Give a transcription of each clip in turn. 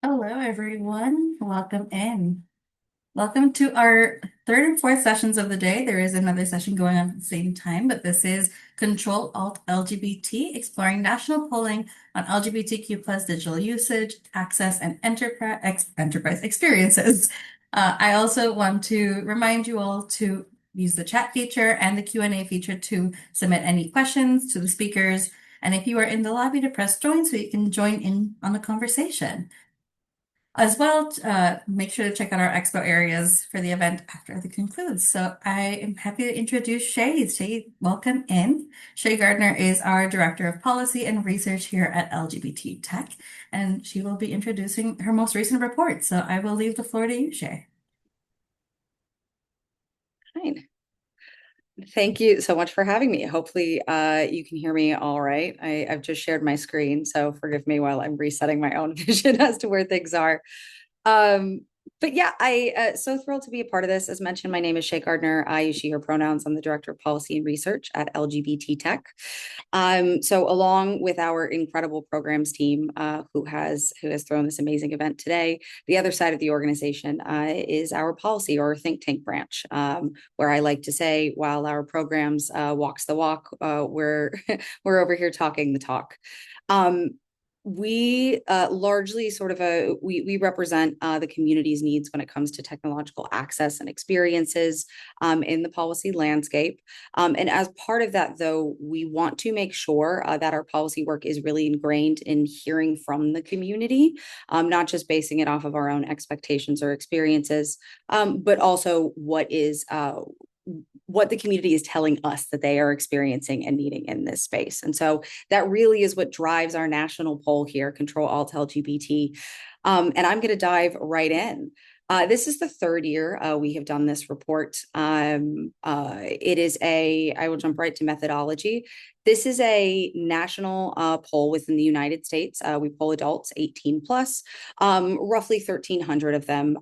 Hello, everyone. Welcome in. Welcome to our third and fourth sessions of the day. There is another session going on at the same time, but this is Control Alt LGBT, exploring national polling on LGBTQ plus digital usage, access, and enterprise experiences. I also want to remind you all to use the chat feature and the Q&A feature to submit any questions to the speakers. And if you are in the lobby, to press join so you can join in on the conversation. As well, make sure to check out our expo areas for the event after it concludes. So I am happy to introduce Shay. Shay, welcome in. Shay Gardner is our Director of Policy and Research here at LGBT Tech, and she will be introducing her most recent report. So I will leave the floor to you, Shay. Fine. Thank you so much for having me. Hopefully, you can hear me all right. I've just shared my screen, so forgive me while I'm resetting my own vision as to where things are. Um, but yeah, so thrilled to be a part of this. As mentioned, my name is Shay Gardner. I use she, her pronouns. I'm the Director of Policy and Research at LGBT Tech. So along with our incredible programs team, who has thrown this amazing event today, the other side of the organization is our policy or think tank branch, where I like to say, while our programs walks the walk, we're we're over here talking the talk. Um, we largely sort of we represent the community's needs when it comes to technological access and experiences in the policy landscape. And as part of that, though, we want to make sure that our policy work is really ingrained in hearing from the community, not just basing it off of our own expectations or experiences, but also what the community is telling us that they are experiencing and needing in this space. And so that really is what drives our national poll here, Control Alt LGBT. And I'm going to dive right in. This is the third year we have done this report. I will jump right to methodology. This is a national poll within the United States. We poll adults 18 plus, roughly 1,300 of them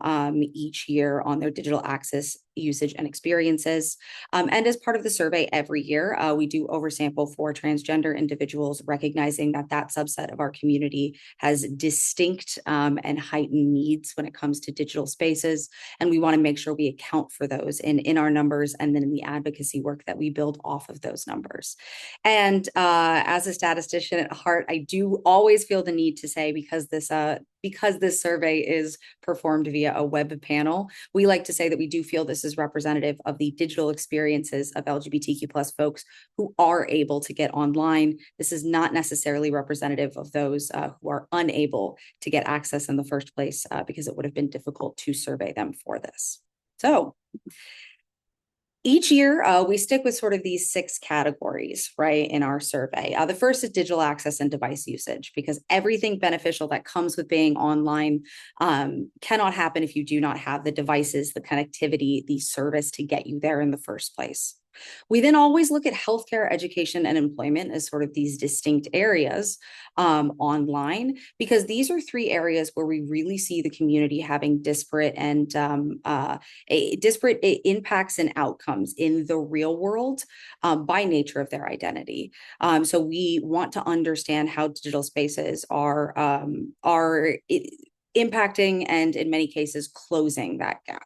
each year on their digital access usage and experiences. And as part of the survey every year, we do oversample for transgender individuals, recognizing that that subset of our community has distinct and heightened needs when it comes to digital spaces. And we want to make sure we account for those in our numbers and then in the advocacy work that we build off of those numbers. And as a statistician at heart, I do always feel the need to say, because this survey is performed via a web panel, we like to say that we do feel this is representative of the digital experiences of LGBTQ plus folks who are able to get online. This is not necessarily representative of those who are unable to get access in the first place, because it would have been difficult to survey them for this. So each year, we stick with sort of these 6 categories, right, in our survey. The first is digital access and device usage, because everything beneficial that comes with being online cannot happen if you do not have the devices, the connectivity, the service to get you there in the first place. We then always look at healthcare, education, and employment as sort of these distinct areas online, because these are 3 areas where we really see the community having disparate impacts and outcomes in the real world by nature of their identity. So we want to understand how digital spaces are impacting and in many cases closing that gap.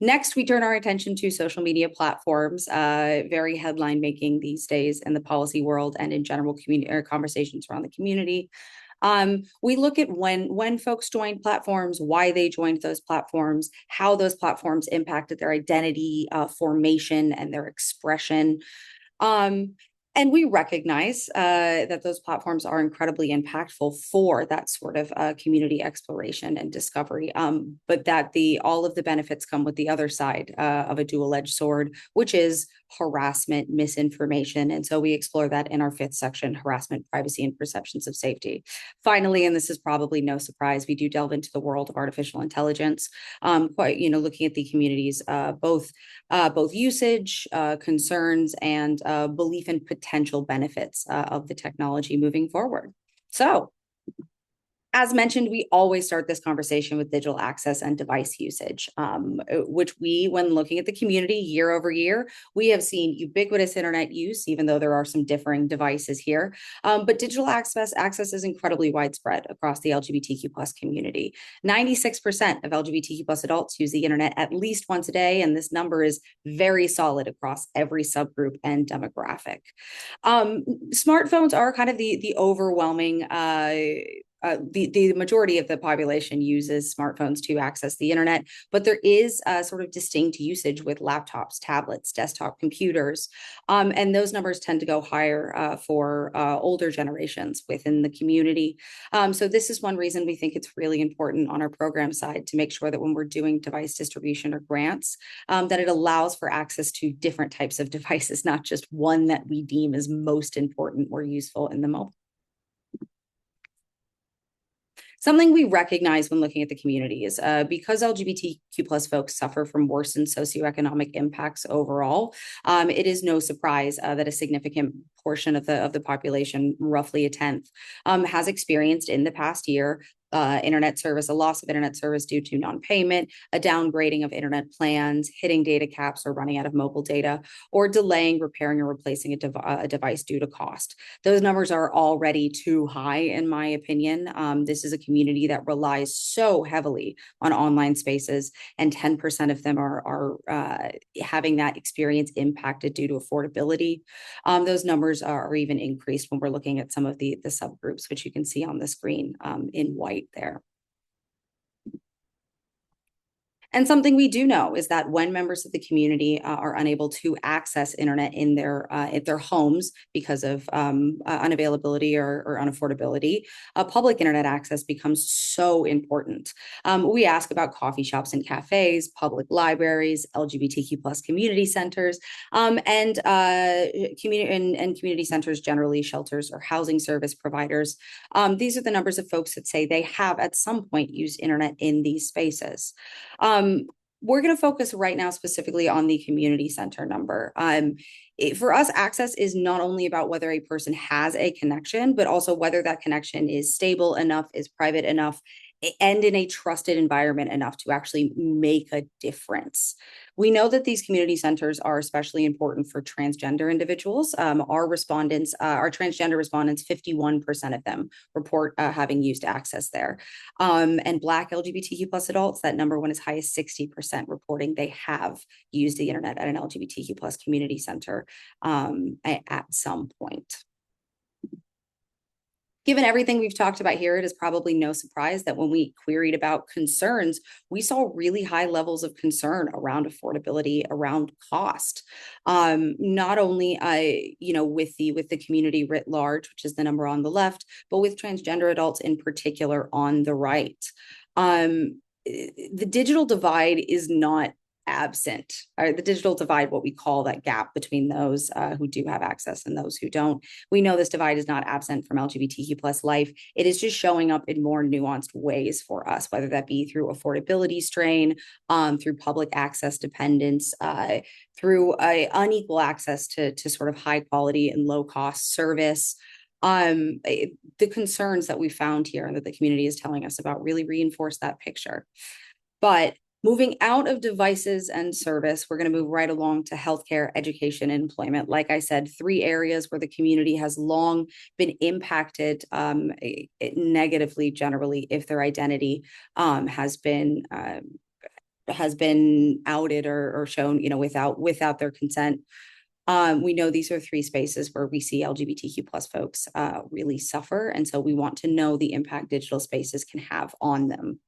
Next, we turn our attention to social media platforms, very headline making these days in the policy world and in general community or conversations around the community. We look at when folks joined platforms, why they joined those platforms, how those platforms impacted their identity formation and their expression. Um, and we recognize that those platforms are incredibly impactful for that sort of community exploration and discovery, but that all of the benefits come with the other side of a dual-edged sword, which is harassment, misinformation. And so we explore that in our 5th section, harassment, privacy, and perceptions of safety. Finally, and this is probably no surprise, we do delve into the world of artificial intelligence, looking at the communities, both usage, concerns, and belief in potential benefits of the technology moving forward. So As mentioned, we always start this conversation with digital access and device usage, which when looking at the community year over year, we have seen ubiquitous internet use, even though there are some differing devices here. But digital access is incredibly widespread across the LGBTQ plus community. 96% of LGBTQ plus adults use the internet at least once a day, and this number is very solid across every subgroup and demographic. Smartphones are kind of the overwhelming the majority of the population uses smartphones to access the internet, but there is a sort of distinct usage with laptops, tablets, desktop computers, and those numbers tend to go higher for older generations within the community. So this is one reason we think it's really important on our program side to make sure that when we're doing device distribution or grants, that it allows for access to different types of devices, not just one that we deem as most important or useful in the moment. Something we recognize when looking at the community is because LGBTQ plus folks suffer from worsened socioeconomic impacts overall, it is no surprise that a significant portion of the population, roughly a tenth, has experienced in the past year internet service, a loss of internet service due to non-payment, a downgrading of internet plans, hitting data caps or running out of mobile data, or delaying, repairing, or replacing a device due to cost. Those numbers are already too high, in my opinion. This is a community that relies so heavily on online spaces, and 10% of them are having that experience impacted due to affordability. Those numbers are even increased when we're looking at some of the subgroups, which you can see on the screen in white there. And something we do know is that when members of the community are unable to access internet in their homes because of unavailability or unaffordability, public internet access becomes so important. We ask about coffee shops and cafes, public libraries, LGBTQ plus community centers, and community centers generally, shelters or housing service providers. These are the numbers of folks that say they have at some point used internet in these spaces. We're going to focus right now specifically on the community center number. For us, access is not only about whether a person has a connection, but also whether that connection is stable enough, is private enough, and in a trusted environment enough to actually make a difference. We know that these community centers are especially important for transgender individuals. Our transgender respondents, 51% of them report having used access there. And Black LGBTQ plus adults, that number went as high as 60% reporting they have used the internet at an LGBTQ plus community center at some point. Given everything we've talked about here, it is probably no surprise that when we queried about concerns, we saw really high levels of concern around affordability, around cost. Not only, with the community writ large, which is the number on the left, but with transgender adults in particular on the right. The digital divide is not absent, or the digital divide, what we call that gap between those who do have access and those who don't. We know this divide is not absent from LGBTQ plus life. It is just showing up in more nuanced ways for us, whether that be through affordability strain, through public access dependence, through unequal access to sort of high quality and low cost service. The concerns that we found here and that the community is telling us about really reinforce that picture. But moving out of devices and service, we're going to move right along to healthcare, education, and employment. Like I said, 3 areas where the community has long been impacted negatively, generally, if their identity has been outed or shown, without their consent. We know these are 3 spaces where we see LGBTQ plus folks really suffer, and so we want to know the impact digital spaces can have on them.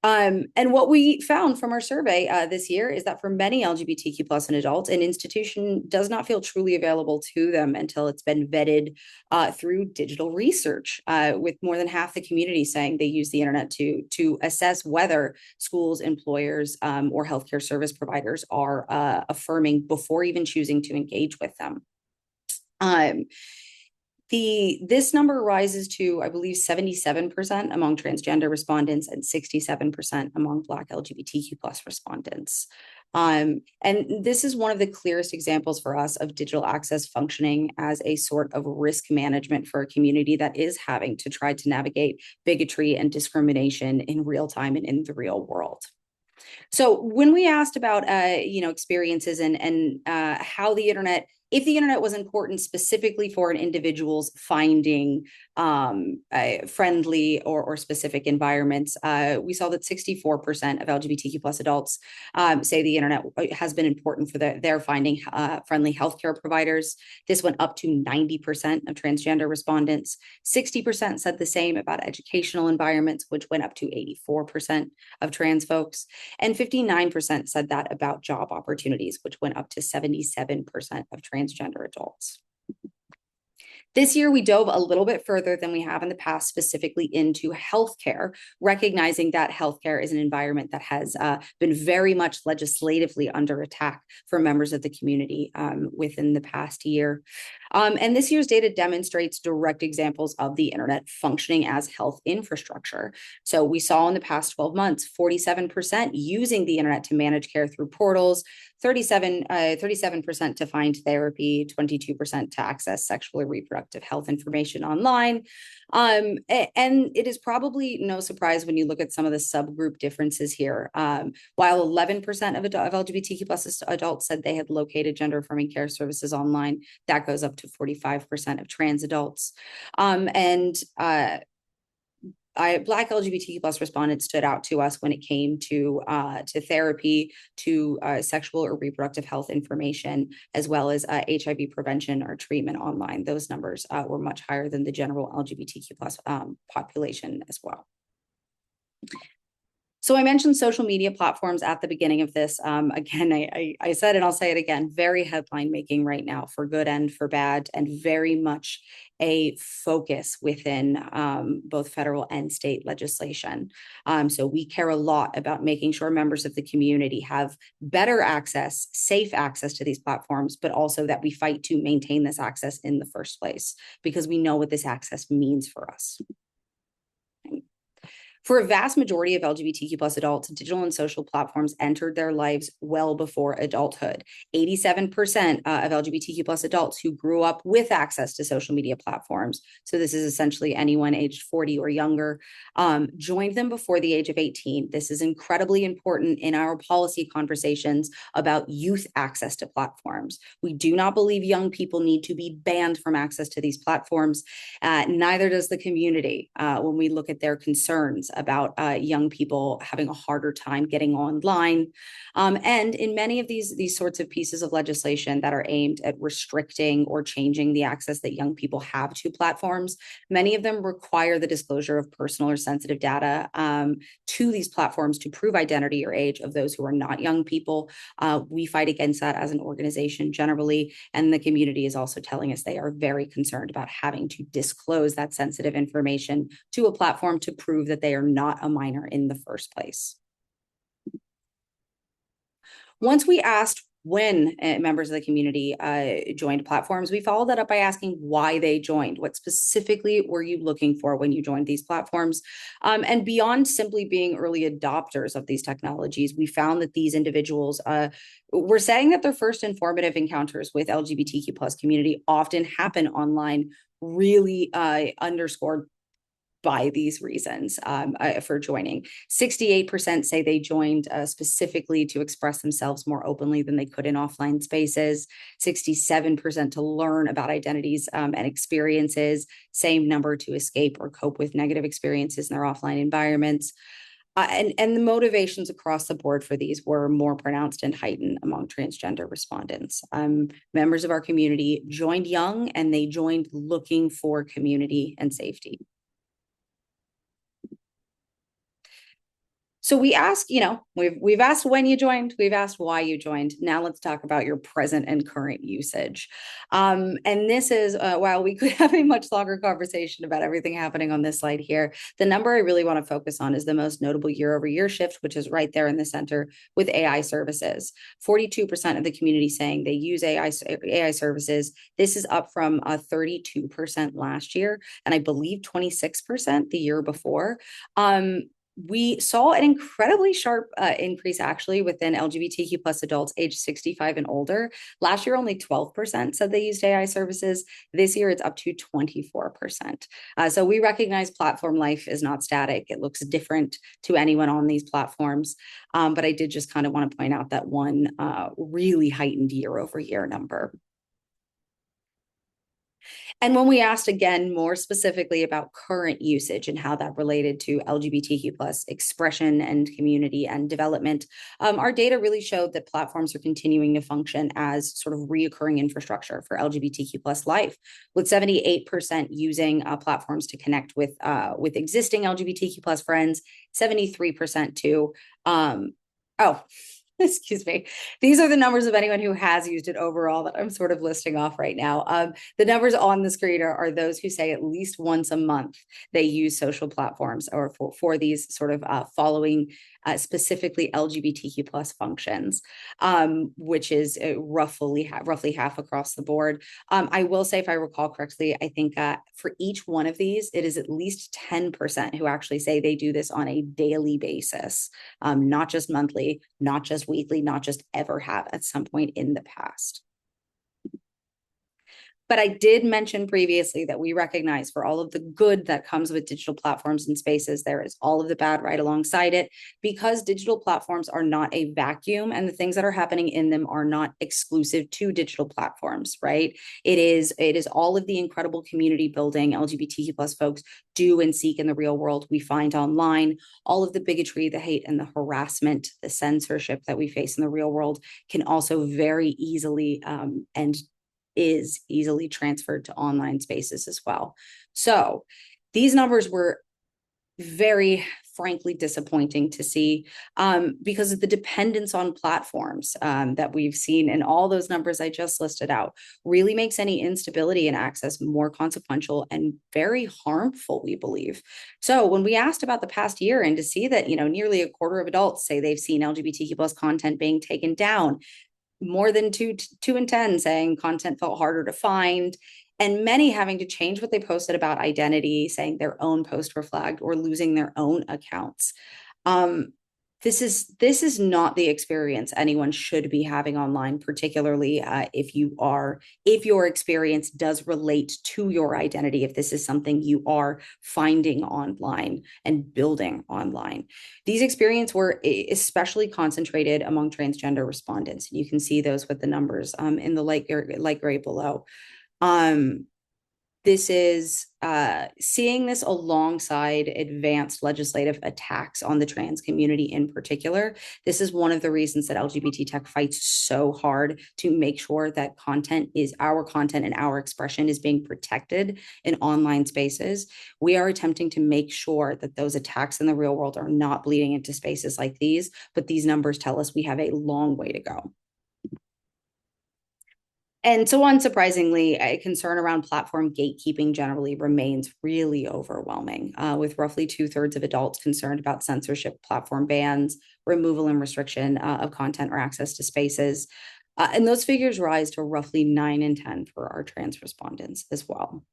And what we found from our survey this year is that for many LGBTQ plus and adults, an institution does not feel truly available to them until it's been vetted through digital research, with more than half the community saying they use the internet to assess whether schools, employers, or healthcare service providers are affirming before even choosing to engage with them. This number rises to, I believe, 77% among transgender respondents and 67% among Black LGBTQ plus respondents. And this is one of the clearest examples for us of digital access functioning as a sort of risk management for a community that is having to try to navigate bigotry and discrimination in real time and in the real world. So when we asked about experiences and how the internet, if the internet was important specifically for an individual's finding friendly or specific environments, we saw that 64% of LGBTQ plus adults say the internet has been important for their finding friendly healthcare providers. This went up to 90% of transgender respondents. 60% said the same about educational environments, which went up to 84% of trans folks. And 59% said that about job opportunities, which went up to 77% of transgender adults. This year, we dove a little bit further than we have in the past, specifically into healthcare, recognizing that healthcare is an environment that has been very much legislatively under attack for members of the community within the past year. And this year's data demonstrates direct examples of the internet functioning as health infrastructure. So we saw in the past 12 months, 47% using the internet to manage care through portals, 37% to find therapy, 22% to access sexual or reproductive health information online. And it is probably no surprise when you look at some of the subgroup differences here. While 11% of LGBTQ plus adults said they had located gender affirming care services online, that goes up to 45% of trans adults. Black LGBTQ plus respondents stood out to us when it came to therapy, to sexual or reproductive health information, as well as HIV prevention or treatment online. Those numbers were much higher than the general LGBTQ plus population as well. So I mentioned social media platforms at the beginning of this. Again, I said, and I'll say it again, very headline making right now for good and for bad, and very much a focus within both federal and state legislation. So we care a lot about making sure members of the community have better access, safe access to these platforms, but also that we fight to maintain this access in the first place, because we know what this access means for us. For a vast majority of LGBTQ plus adults, digital and social platforms entered their lives well before adulthood. 87% of LGBTQ plus adults who grew up with access to social media platforms, so this is essentially anyone aged 40 or younger, joined them before the age of 18. This is incredibly important in our policy conversations about youth access to platforms. We do not believe young people need to be banned from access to these platforms. Neither does the community when we look at their concerns about young people having a harder time getting online. And in many of these sorts of pieces of legislation that are aimed at restricting or changing the access that young people have to platforms, many of them require the disclosure of personal or sensitive data to these platforms to prove identity or age of those who are not young people. We fight against that as an organization generally, and the community is also telling us they are very concerned about having to disclose that sensitive information to a platform to prove that they are not a minor in the first place. Once we asked when members of the community joined platforms, we followed that up by asking why they joined. What specifically were you looking for when you joined these platforms? And beyond simply being early adopters of these technologies, we found that these individuals were saying that their first informative encounters with LGBTQ plus community often happen online, really underscored by these reasons for joining. 68% say they joined specifically to express themselves more openly than they could in offline spaces. 67% to learn about identities and experiences. Same number to escape or cope with negative experiences in their offline environments. And the motivations across the board for these were more pronounced and heightened among transgender respondents. Members of our community joined young, and they joined looking for community and safety. So we asked, we've asked when you joined, we've asked why you joined. Now let's talk about your present and current usage. And this is, while we could have a much longer conversation about everything happening on this slide here, the number I really want to focus on is the most notable year-over-year shift, which is right there in the center with AI services. 42% of the community saying they use AI services. This is up from 32% last year, and I believe 26% the year before. We saw an incredibly sharp increase actually within LGBTQ plus adults age 65 and older. Last year, only 12% said they used AI services. This year, it's up to 24%. So we recognize platform life is not static. It looks different to anyone on these platforms. But I did just kind of want to point out that one really heightened year over year number. And when we asked again more specifically about current usage and how that related to LGBTQ plus expression and community and development, our data really showed that platforms are continuing to function as sort of reoccurring infrastructure for LGBTQ plus life, with 78% using platforms to connect with existing LGBTQ plus friends, 73% to oh, excuse me. These are the numbers of anyone who has used it overall that I'm sort of listing off right now. The numbers on the screen are those who say at least once a month they use social platforms or for these sort of following specifically LGBTQ plus functions, which is roughly half across the board. I will say, if I recall correctly, I think for each one of these, it is at least 10% who actually say they do this on a daily basis, not just monthly, not just weekly, not just ever have at some point in the past. But I did mention previously that we recognize for all of the good that comes with digital platforms and spaces, there is all of the bad right alongside it, because digital platforms are not a vacuum and the things that are happening in them are not exclusive to digital platforms, right? It is all of the incredible community building LGBTQ plus folks do and seek in the real world we find online. All of the bigotry, the hate, and the harassment, the censorship that we face in the real world can also very easily and is easily transferred to online spaces as well. So these numbers were very frankly disappointing to see because of the dependence on platforms that we've seen, and all those numbers I just listed out really makes any instability in access more consequential and very harmful, we believe. So when we asked about the past year and to see that, nearly a quarter of adults say they've seen LGBTQ plus content being taken down, more than two in 10 saying content felt harder to find, and many having to change what they posted about identity, saying their own posts were flagged or losing their own accounts. This is not the experience anyone should be having online, particularly if your experience does relate to your identity, if this is something you are finding online and building online. These experiences were especially concentrated among transgender respondents. You can see those with the numbers in the light gray below. This is seeing this alongside advanced legislative attacks on the trans community in particular. This is one of the reasons that LGBT Tech fights so hard to make sure that our content and our expression is being protected in online spaces. We are attempting to make sure that those attacks in the real world are not bleeding into spaces like these, but these numbers tell us we have a long way to go. And so unsurprisingly, a concern around platform gatekeeping generally remains really overwhelming, with roughly 2/3 of adults concerned about censorship, platform bans, removal and restriction of content or access to spaces. And those figures rise to roughly 9 in 10 for our trans respondents as well.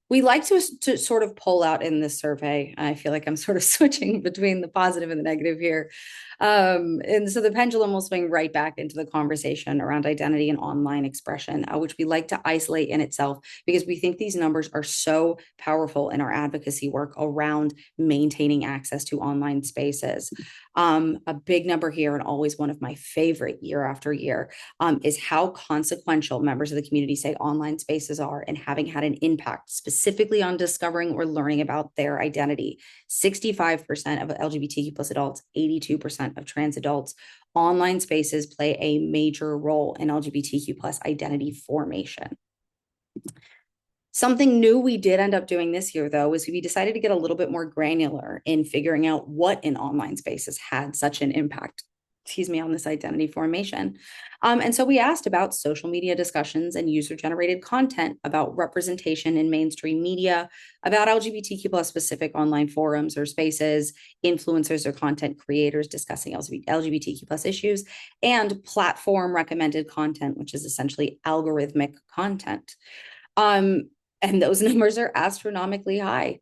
We like to sort of pull out in this survey. I feel like I'm sort of switching between the positive and the negative here. And so the pendulum will swing right back into the conversation around identity and online expression, which we like to isolate in itself because we think these numbers are so powerful in our advocacy work around maintaining access to online spaces. A big number here, and always one of my favorite year after year, is how consequential members of the community say online spaces are and having had an impact specifically on discovering or learning about their identity. 65% of LGBTQ plus adults, 82% of trans adults, online spaces play a major role in LGBTQ plus identity formation. Something new we did end up doing this year, though, is we decided to get a little bit more granular in figuring out what in online spaces had such an impact, on this identity formation. And so we asked about social media discussions and user-generated content, about representation in mainstream media, about LGBTQ plus specific online forums or spaces, influencers or content creators discussing LGBTQ plus issues, and platform recommended content, which is essentially algorithmic content. And those numbers are astronomically high.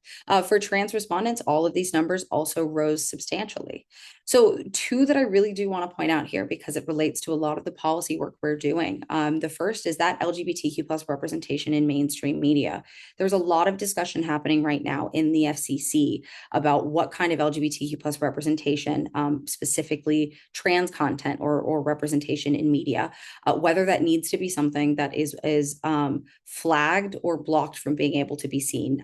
For trans respondents, all of these numbers also rose substantially. So, two that I really do want to point out here because it relates to a lot of the policy work we're doing. The first is that LGBTQ plus representation in mainstream media. There's a lot of discussion happening right now in the FCC about what kind of LGBTQ plus representation, specifically trans content or representation in media, whether that needs to be something that is flagged or blocked from being able to be seen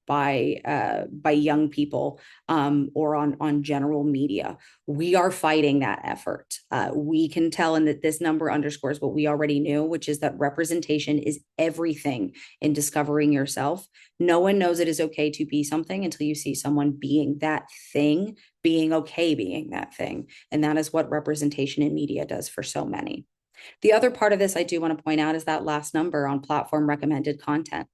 by young people or on general media. We are fighting that effort. We can tell, and that this number underscores what we already knew, which is that representation is everything in discovering yourself. No one knows it is okay to be something until you see someone being that thing, being okay being that thing. And that is what representation in media does for so many. The other part of this I do want to point out is that last number on platform recommended content.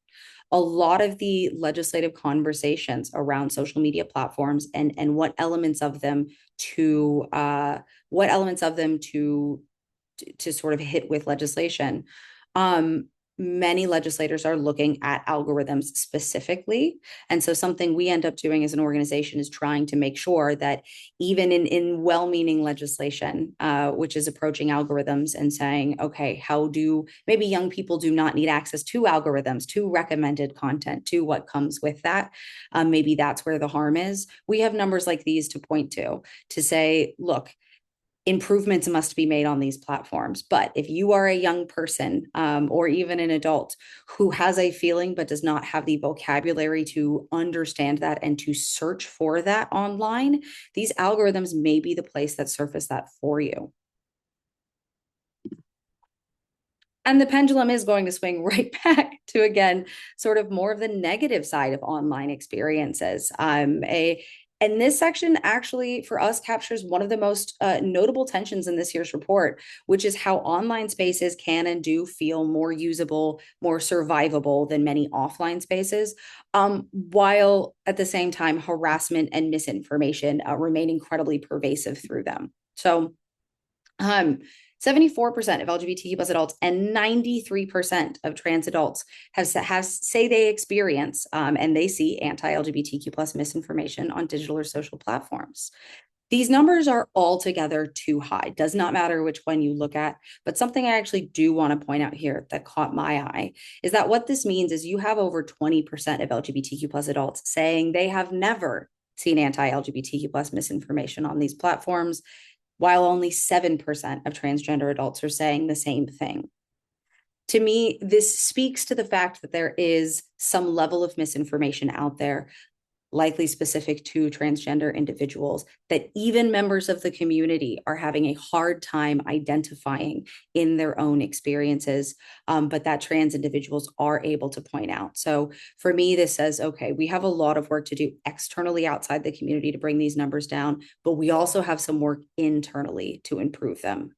A lot of the legislative conversations around social media platforms and what elements of them to sort of hit with legislation. Many legislators are looking at algorithms specifically. And so something we end up doing as an organization is trying to make sure that even in well-meaning legislation, which is approaching algorithms and saying, okay, how do maybe young people do not need access to algorithms, to recommended content, to what comes with that. Maybe that's where the harm is. We have numbers like these to point to say, look, improvements must be made on these platforms. But if you are a young person or even an adult who has a feeling but does not have the vocabulary to understand that and to search for that online, these algorithms may be the place that surface that for you. And the pendulum is going to swing right back to, again, sort of more of the negative side of online experiences. And this section actually, for us, captures one of the most notable tensions in this year's report, which is how online spaces can and do feel more usable, more survivable than many offline spaces, while at the same time, harassment and misinformation remain incredibly pervasive through them. So, 74% of LGBTQ plus adults and 93% of trans adults have say they experience and they see anti-LGBTQ plus misinformation on digital or social platforms. These numbers are altogether too high. Does not matter which one you look at, but something I actually do want to point out here that caught my eye is that what this means is you have over 20% of LGBTQ plus adults saying they have never seen anti-LGBTQ plus misinformation on these platforms, while only 7% of transgender adults are saying the same thing. To me, this speaks to the fact that there is some level of misinformation out there, likely specific to transgender individuals, that even members of the community are having a hard time identifying in their own experiences, but that trans individuals are able to point out. So for me, this says, okay, we have a lot of work to do externally outside the community to bring these numbers down, but we also have some work internally to improve them.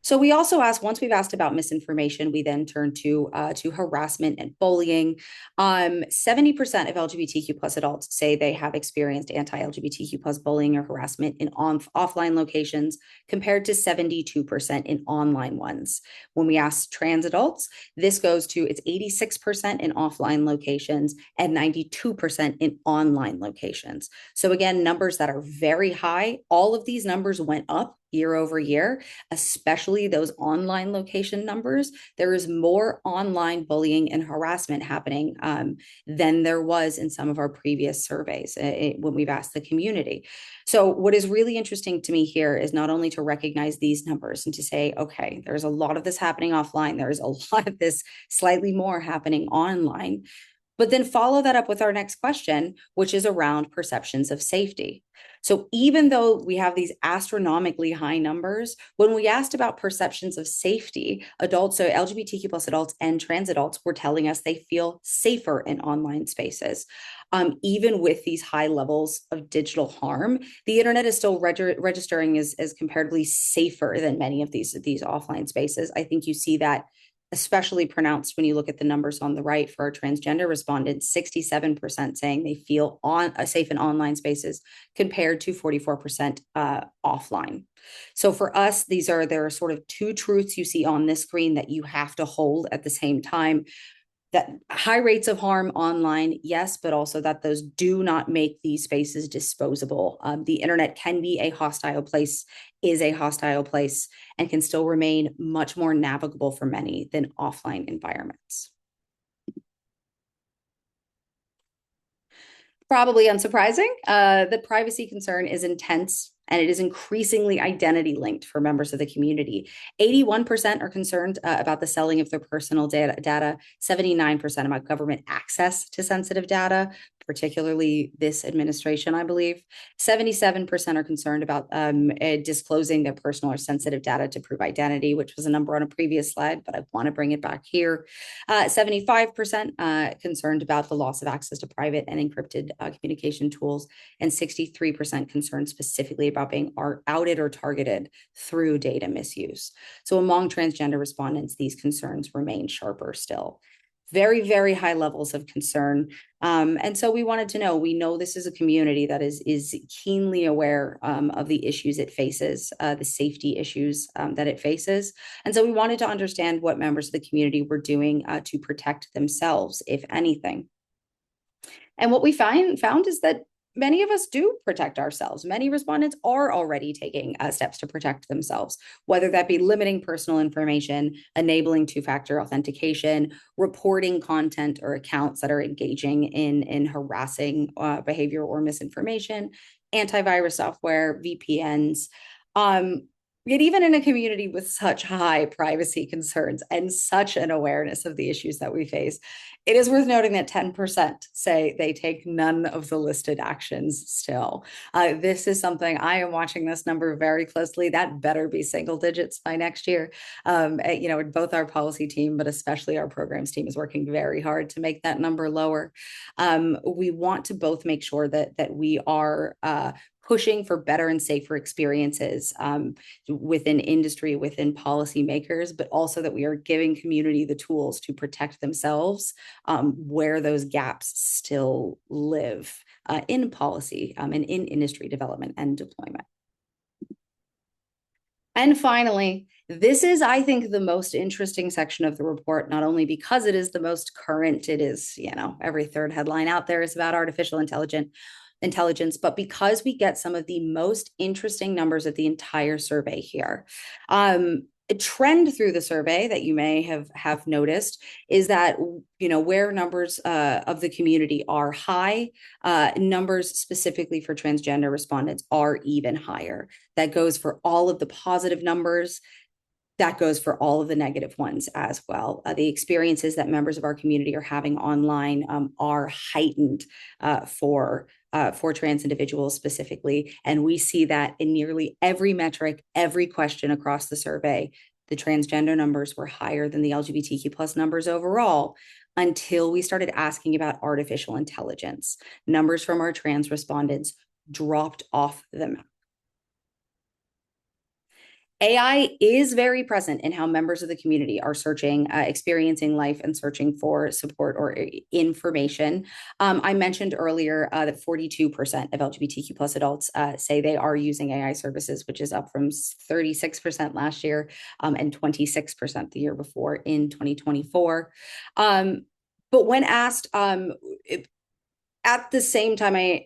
So we also ask, once we've asked about misinformation, we then turn to harassment and bullying. 70% of LGBTQ plus adults say they have experienced anti-LGBTQ plus bullying or harassment in offline locations, compared to 72% in online ones. When we ask trans adults, this goes to it's 86% in offline locations and 92% in online locations. So again, numbers that are very high. All of these numbers went up year over year, especially those online location numbers. There is more online bullying and harassment happening than there was in some of our previous surveys when we've asked the community. So what is really interesting to me here is not only to recognize these numbers and to say, okay, there's a lot of this happening offline, there's a lot of this slightly more happening online, but then follow that up with our next question, which is around perceptions of safety. So even though we have these astronomically high numbers, when we asked about perceptions of safety, adults, so LGBTQ plus adults and trans adults were telling us they feel safer in online spaces. Even with these high levels of digital harm, the internet is still registering as comparatively safer than many of these offline spaces. I think you see that especially pronounced when you look at the numbers on the right for our transgender respondents, 67% saying they feel safe in online spaces compared to 44% offline. So for us, there are sort of two truths you see on this screen that you have to hold at the same time. That high rates of harm online, yes, but also that those do not make these spaces disposable. The internet can be a hostile place, is a hostile place, and can still remain much more navigable for many than offline environments. Probably unsurprising. The privacy concern is intense and it is increasingly identity linked for members of the community. 81% are concerned about the selling of their personal data, 79% about government access to sensitive data, particularly this administration, I believe. 77% are concerned about disclosing their personal or sensitive data to prove identity, which was a number on a previous slide, but I want to bring it back here. 75% concerned about the loss of access to private and encrypted communication tools, and 63% concerned specifically about being outed or targeted through data misuse. So among transgender respondents, these concerns remain sharper still. Very, very high levels of concern. And so we wanted to know, we know this is a community that is keenly aware of the issues it faces, the safety issues that it faces. And so we wanted to understand what members of the community were doing to protect themselves, if anything. And what we found is that many of us do protect ourselves. Many respondents are already taking steps to protect themselves, whether that be limiting personal information, enabling two-factor authentication, reporting content or accounts that are engaging in harassing behavior or misinformation, antivirus software, VPNs. Yet even in a community with such high privacy concerns and such an awareness of the issues that we face, it is worth noting that 10% say they take none of the listed actions still. This is something I am watching this number very closely. That better be single digits by next year. Both our policy team, but especially our programs team is working very hard to make that number lower. We want to both make sure that we are pushing for better and safer experiences within industry, within policymakers, but also that we are giving community the tools to protect themselves where those gaps still live in policy and in industry development and deployment. And finally, this is, I think, the most interesting section of the report, not only because it is the most current, it is, every third headline out there is about artificial intelligence, but because we get some of the most interesting numbers of the entire survey here. A trend through the survey that you may have noticed is that, where numbers of the community are high, numbers specifically for transgender respondents are even higher. That goes for all of the positive numbers. That goes for all of the negative ones as well. The experiences that members of our community are having online are heightened for trans individuals specifically. And we see that in nearly every metric, every question across the survey. The transgender numbers were higher than the LGBTQ plus numbers overall until we started asking about artificial intelligence. Numbers from our trans respondents dropped off the map. AI is very present in how members of the community are searching, experiencing life and searching for support or information. I mentioned earlier that 42% of LGBTQ plus adults say they are using AI services, which is up from 36% last year and 26% the year before in 2024. But when asked at the same time,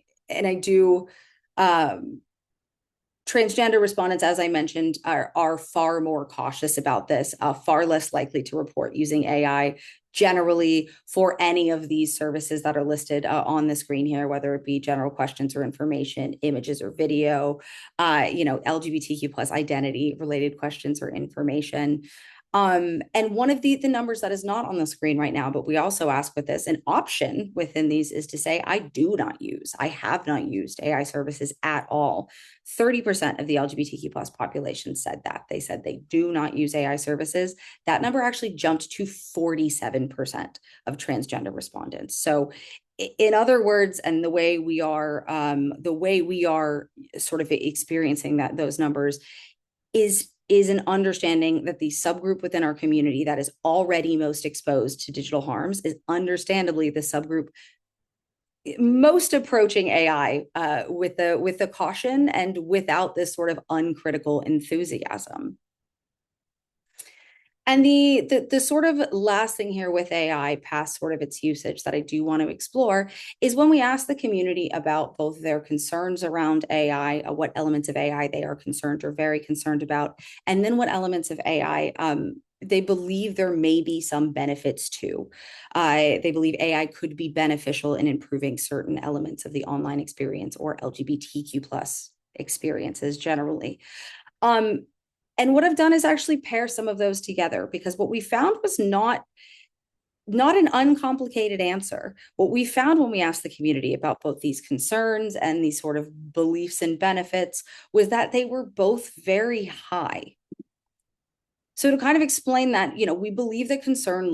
transgender respondents, as I mentioned, are far more cautious about this, far less likely to report using AI generally for any of these services that are listed on the screen here, whether it be general questions or information, images or video, LGBTQ plus identity related questions or information. And one of the numbers that is not on the screen right now, but we also ask with this, an option within these is to say, I have not used AI services at all. 30% of the LGBTQ plus population said that. They said they do not use AI services. That number actually jumped to 47% of transgender respondents. So in other words, and the way we are sort of experiencing those numbers is is an understanding that the subgroup within our community that is already most exposed to digital harms is understandably the subgroup most approaching AI with the caution and without this sort of uncritical enthusiasm. And the sort of last thing here with AI, past sort of its usage that I do want to explore, is when we ask the community about both their concerns around AI, what elements of AI they are concerned or very concerned about, and then what elements of AI they believe there may be some benefits to. They believe AI could be beneficial in improving certain elements of the online experience or LGBTQ plus experiences generally. Um, and what I've done is actually pair some of those together, because what we found was not an uncomplicated answer. What we found when we asked the community about both these concerns and these sort of beliefs and benefits was that they were both very high. So to kind of explain that, we believe that concern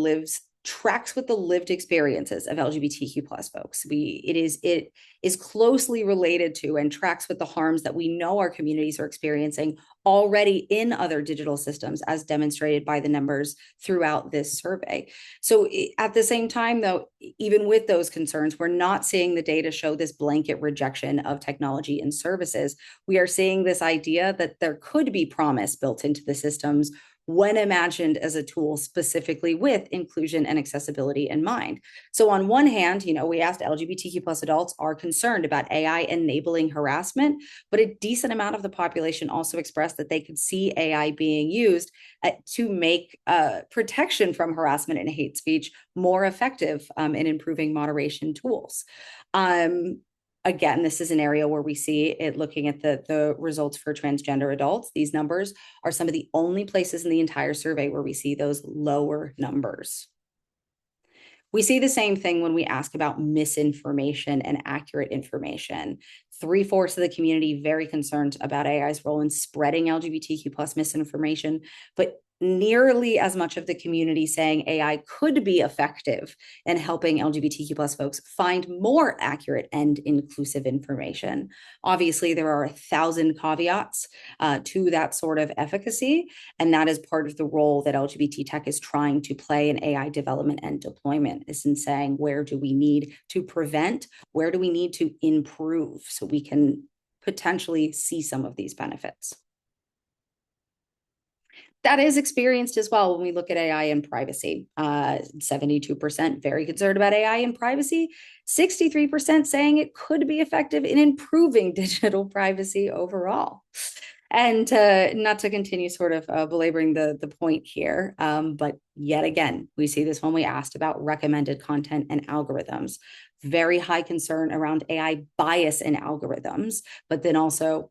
tracks with the lived experiences of LGBTQ plus folks. It is closely related to and tracks with the harms that we know our communities are experiencing already in other digital systems, as demonstrated by the numbers throughout this survey. So at the same time, though, even with those concerns, we're not seeing the data show this blanket rejection of technology and services. We are seeing this idea that there could be promise built into the systems when imagined as a tool specifically with inclusion and accessibility in mind. So on one hand, we asked LGBTQ plus adults are concerned about AI enabling harassment, but a decent amount of the population also expressed that they could see AI being used to make protection from harassment and hate speech more effective in improving moderation tools. Again, this is an area where we see it looking at the results for transgender adults. These numbers are some of the only places in the entire survey where we see those lower numbers. We see the same thing when we ask about misinformation and accurate information. 3/4 of the community very concerned about AI's role in spreading LGBTQ plus misinformation, but nearly as much of the community saying AI could be effective in helping LGBTQ plus folks find more accurate and inclusive information. Obviously, there are 1,000 caveats to that sort of efficacy, and that is part of the role that LGBT Tech is trying to play in AI development and deployment, is in saying, where do we need to prevent? Where do we need to improve so we can potentially see some of these benefits? That is experienced as well when we look at AI and privacy. 72% very concerned about AI and privacy, 63% saying it could be effective in improving digital privacy overall. And not to continue sort of belaboring the point here, but yet again, we see this when we asked about recommended content and algorithms. Very high concern around AI bias in algorithms, but then also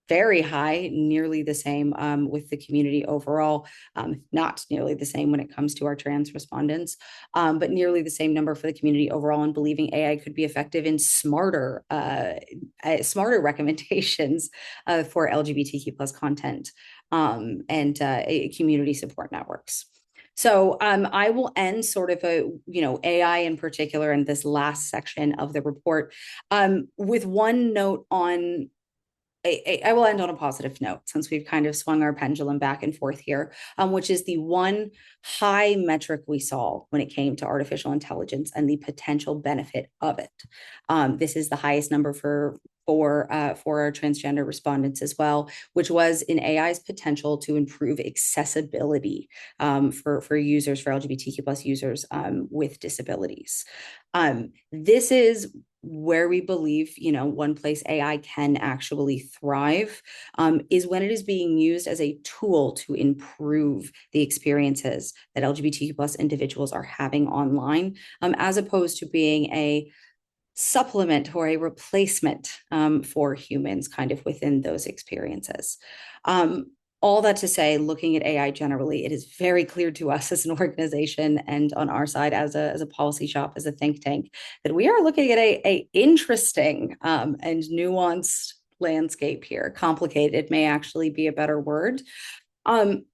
very high, nearly the same with the community overall, not nearly the same when it comes to our trans respondents, but nearly the same number for the community overall in believing AI could be effective in smarter recommendations for LGBTQ plus content and community support networks. So I will end sort of AI in particular in this last section of the report with one note on I will end on a positive note, since we've kind of swung our pendulum back and forth here, which is the one high metric we saw when it came to artificial intelligence and the potential benefit of it. This is the highest number for our transgender respondents as well, which was in AI's potential to improve accessibility for users, for LGBTQ plus users with disabilities. This is where we believe, one place AI can actually thrive is when it is being used as a tool to improve the experiences that LGBTQ plus individuals are having online, as opposed to being a supplement or a replacement for humans kind of within those experiences. All that to say, looking at AI generally, it is very clear to us as an organization and on our side as a policy shop, as a think tank, that we are looking at a interesting and nuanced landscape here. Complicated may actually be a better word.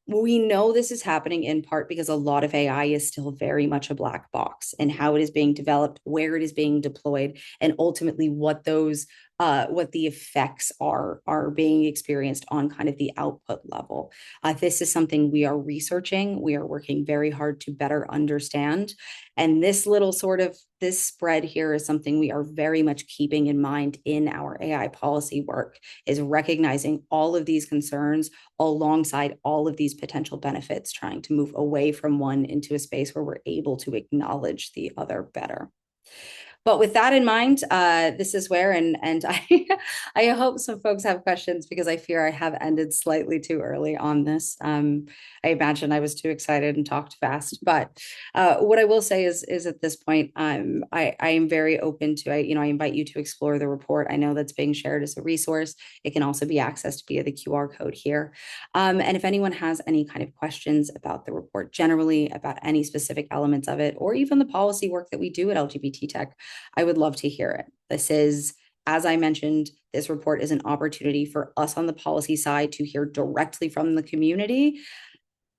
We know this is happening in part because a lot of AI is still very much a black box in how it is being developed, where it is being deployed, and ultimately what those what the effects are being experienced on kind of the output level. This is something we are researching. We are working very hard to better understand. And this little sort of this spread here is something we are very much keeping in mind in our AI policy work, is recognizing all of these concerns alongside all of these potential benefits, trying to move away from one into a space where we're able to acknowledge the other better. But with that in mind, this is where, and I hope some folks have questions because I fear I have ended slightly too early on this. I imagine I was too excited and talked fast. But what I will say is at this point, I am very open to, I invite you to explore the report. I know that's being shared as a resource. It can also be accessed via the QR code here. And if anyone has any kind of questions about the report generally, about any specific elements of it, or even the policy work that we do at LGBT Tech, I would love to hear it. This is, as I mentioned, this report is an opportunity for us on the policy side to hear directly from the community.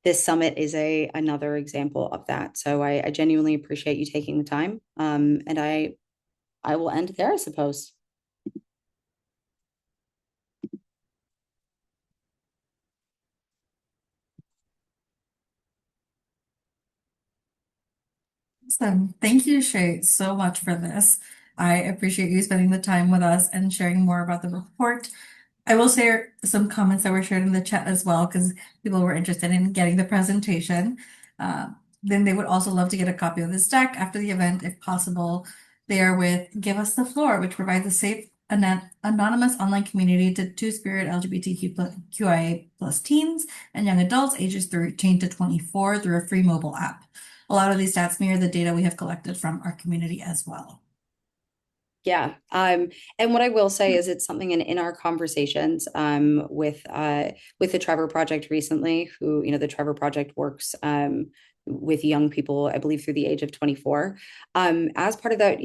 This summit is another example of that. So I genuinely appreciate you taking the time. And I will end there, I suppose. Awesome. Thank you, Shay, so much for this. I appreciate you spending the time with us and sharing more about the report. I will share some comments that were shared in the chat as well because people were interested in getting the presentation. Uh, then they would also love to get a copy of this deck after the event, if possible. They are with Give Us the Floor, which provides a safe, anonymous online community to two-spirit LGBTQIA plus teens and young adults ages 13 to 24 through a free mobile app. A lot of these stats mirror the data we have collected from our community as well. Yeah. And what I will say is it's something in our conversations with the Trevor Project recently, who, the Trevor Project works with young people, I believe through the age of 24. As part of that,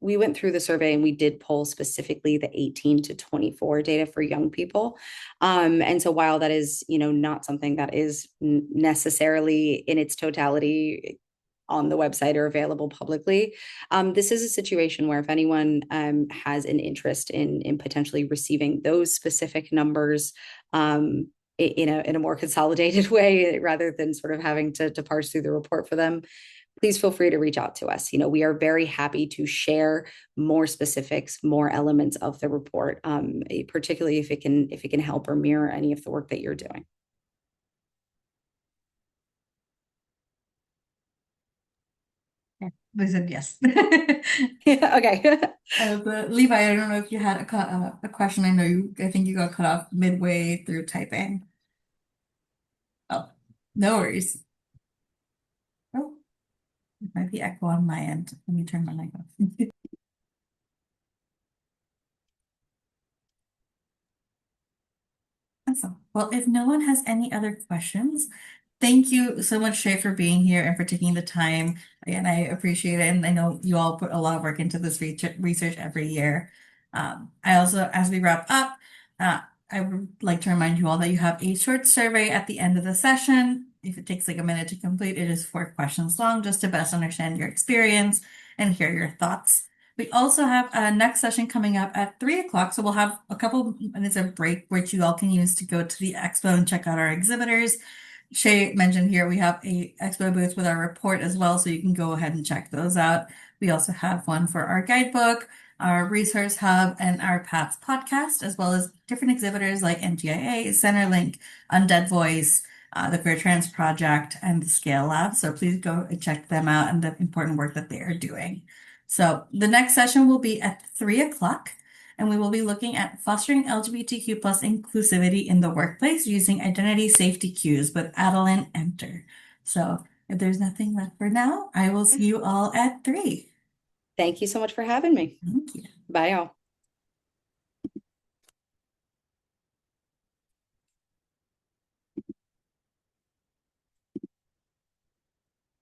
we went through the survey and we did pull specifically the 18 to 24 data for young people. And so while that is, not something that is necessarily in its totality on the website or available publicly. This is a situation where if anyone has an interest in potentially receiving those specific numbers in a more consolidated way, rather than sort of having to parse through the report for them, please feel free to reach out to us. We are very happy to share more specifics, more elements of the report, particularly if it can help or mirror any of the work that you're doing. They said yes. Yeah, okay. Levi, I don't know if you had a question. I think you got cut off midway through typing. Oh, no worries. Oh, it might be echo on my end. Let me turn my mic off. Awesome. Well, if no one has any other questions, thank you so much, Shay, for being here and for taking the time. Again, I appreciate it. And I know you all put a lot of work into this research every year. I also, as we wrap up, I would like to remind you all that you have a short survey at the end of the session. If it takes like a minute to complete, it is 4 questions long, just to best understand your experience and hear your thoughts. We also have a next session coming up at 3 o'clock. So we'll have a couple minutes of break, which you all can use to go to the expo and check out our exhibitors. Shay mentioned here we have a expo booth with our report as well, so you can go ahead and check those out. We also have one for our guidebook, our resource hub, and our Paths podcast, as well as different exhibitors like NGIA, Centerlink, Undead Voice, the Queer Trans Project, and the Scale Lab. So please go and check them out and the important work that they are doing. So the next session will be at 3 o'clock, and we will be looking at fostering LGBTQ plus inclusivity in the workplace using identity safety cues with Adeline Enter. So if there's nothing left for now, I will see you all at 3. Thank you so much for having me. Thank you. Bye, y'all.